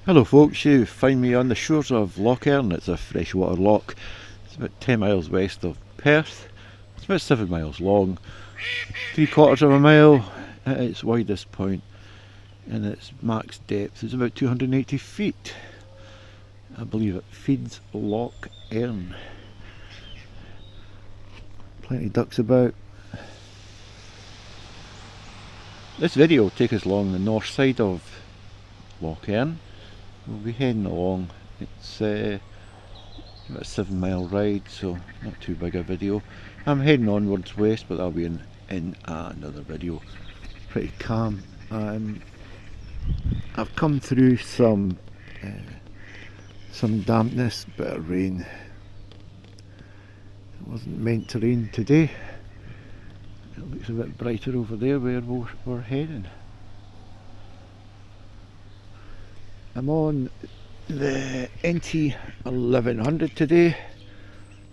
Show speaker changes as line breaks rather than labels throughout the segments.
Hello folks, you find me on the shores of Loch Earn. It's a freshwater loch. It's about 10 miles west of Perth. It's about 7 miles long, 3/4 of a mile at its widest point, and its max depth is about 280 feet. I believe it feeds Loch Earn. Plenty of ducks about. This video will take us along the north side of Loch Earn. We'll be heading along. It's about a 7 mile ride, so not too big a video. I'm heading onwards west, but that'll be in another video. Pretty calm. I've come through some dampness, bit of rain. It wasn't meant to rain today. It looks a bit brighter over there where we're heading. I'm on the NT1100 today.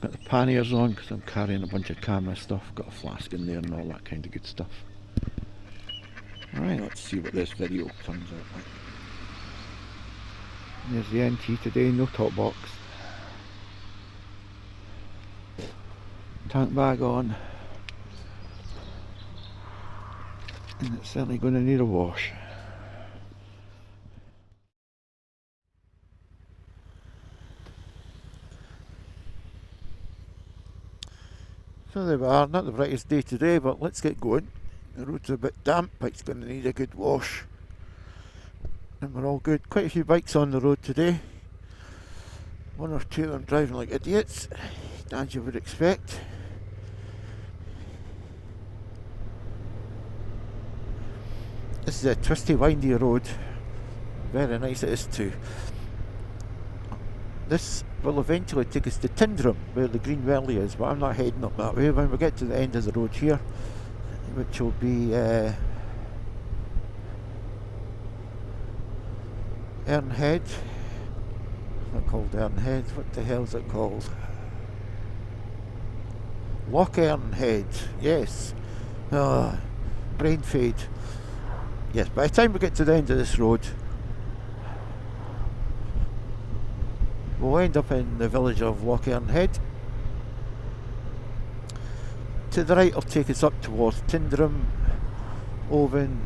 Got the panniers on because I'm carrying a bunch of camera stuff. Got a flask in there and all that kind of good stuff. Alright, let's see what this video comes out like. There's the NT today, no top box. Tank bag on. And it's certainly going to need a wash. So there we are, not the brightest day today, but let's get going. The road's a bit damp, it's going to need a good wash. And we're all good. Quite a few bikes on the road today. One or two of them driving like idiots, as you would expect. This is a twisty, windy road. Very nice it is too. This will eventually take us to Tyndrum, where the Green Valley is, but I'm not heading up that way. When we get to the end of the road here, which will be Earnhead. It's not called Earnhead, what the hell is it called? Lochearnhead, yes. Brain fade. Yes, by the time we get to the end of this road, we'll end up in the village of Lochearnhead. To the right will take us up towards Tyndrum, Oven,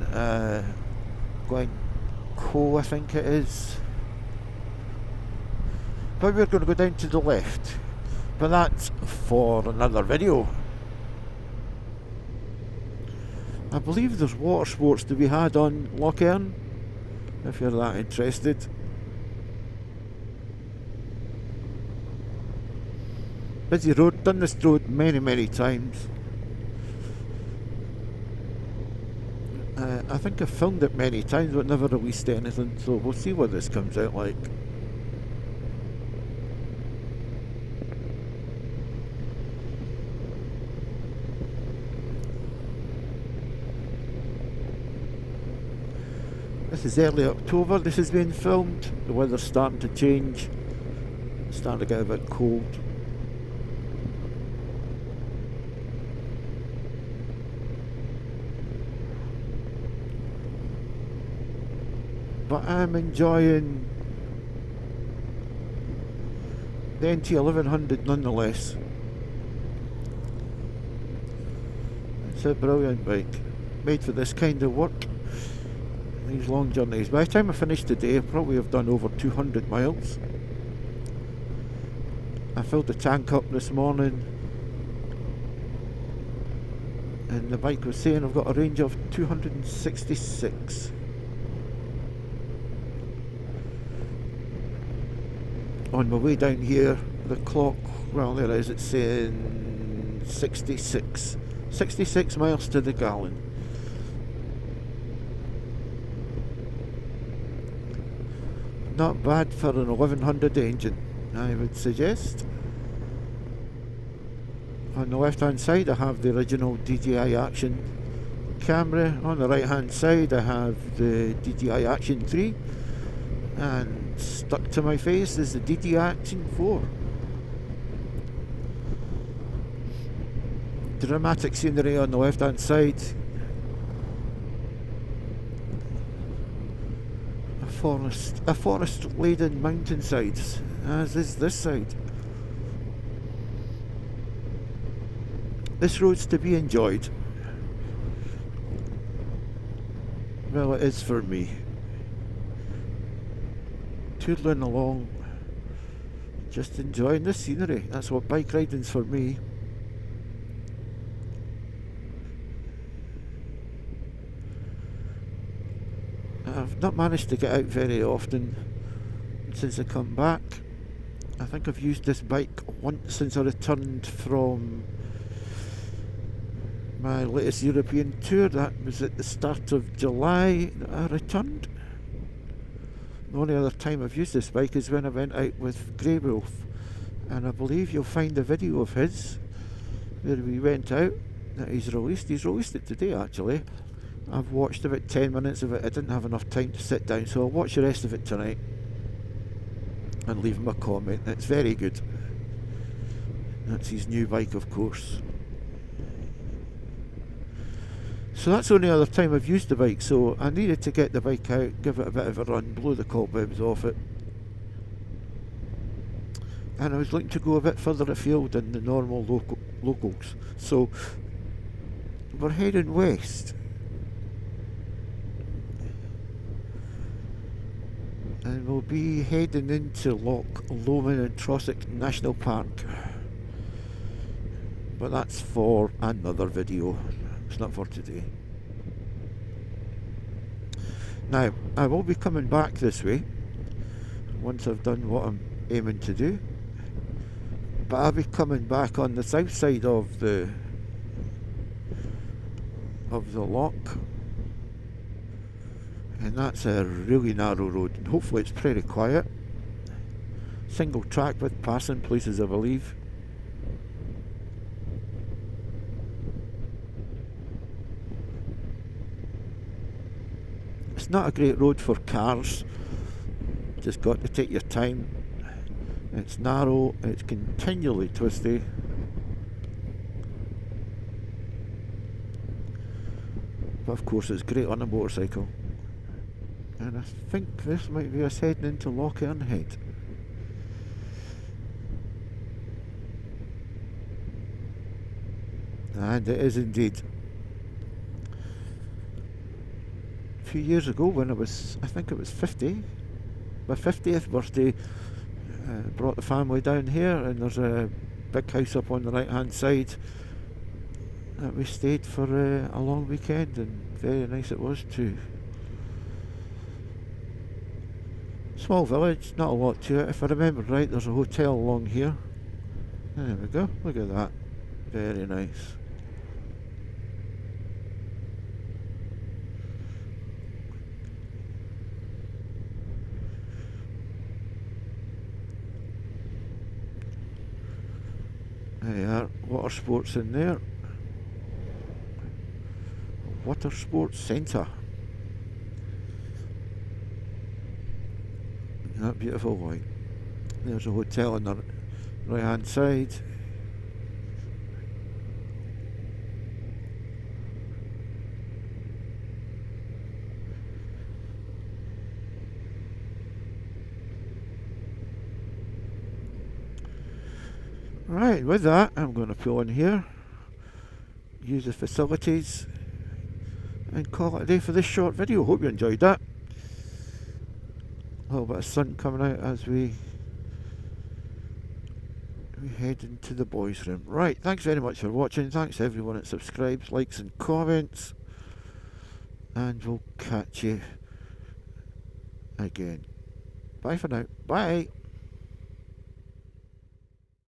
Glencoe I think it is. But we're going to go down to the left. But that's for another video. I believe there's water sports to be had on Loch Earn, if you're that interested. Busy road, done this road many times. I think I've filmed it many times but never released anything, so we'll see what this comes out like. This is early October, this has been filmed. The weather's starting to change. It's starting to get a bit cold. But I'm enjoying the NT1100 nonetheless. It's a brilliant bike, made for this kind of work, these long journeys. By the time I finish today, I probably have done over 200 miles. I filled the tank up this morning, and the bike was saying I've got a range of 266. On my way down here, the clock, well there it is, it's saying 66 miles to the gallon. Not bad for an 1100 engine, I would suggest. On the left hand side I have the original DJI Action camera. On the right hand side I have the DJI Action 3, and stuck to my face is the DJI Action 4. Dramatic scenery on the left hand side. forest-laden mountainsides, as is this side. This road's to be enjoyed. Well, it is for me. Toodling along, just enjoying the scenery. That's what bike riding's for me. I've not managed to get out very often since I come back. I think I've used this bike once since I returned from my latest European tour. That was at the start of July that I returned. The only other time I've used this bike is when I went out with Grey Wolf, and I believe you'll find a video of his where we went out that he's released. He's released it today actually. I've watched about 10 minutes of it. I didn't have enough time to sit down, so I'll watch the rest of it tonight and leave him a comment. It's very good. That's his new bike, of course. So that's the only other time I've used the bike, so I needed to get the bike out, give it a bit of a run, blow the cobwebs off it. And I was looking to go a bit further afield than the normal locals. So we're heading west. And we'll be heading into Loch Earn and Trossic National Park. But that's for another video. It's not for today. Now, I will be coming back this way once I've done what I'm aiming to do. But I'll be coming back on the south side of the loch. And that's a really narrow road, and hopefully it's pretty quiet. Single track with passing places, I believe. It's not a great road for cars. Just got to take your time. It's narrow, it's continually twisty. But of course it's great on a motorcycle. And I think this might be us heading into Lochearnhead. And it is indeed. A few years ago when I think it was 50, my 50th birthday, brought the family down here, and there's a big house up on the right hand side that we stayed for a long weekend, and very nice it was too. Small village, not a lot to it. If I remember right, there's a hotel along here. There we go, look at that. Very nice. There you are, water sports in there. Water Sports Centre. That beautiful white. There's a hotel on the right hand side. Right, with that I'm going to pull in here, use the facilities, and call it a day for this short video. Hope you enjoyed that. A little bit of sun coming out as we head into the boys' room. Right, thanks very much for watching. Thanks to everyone that subscribes, likes and comments. And we'll catch you again. Bye for now. Bye.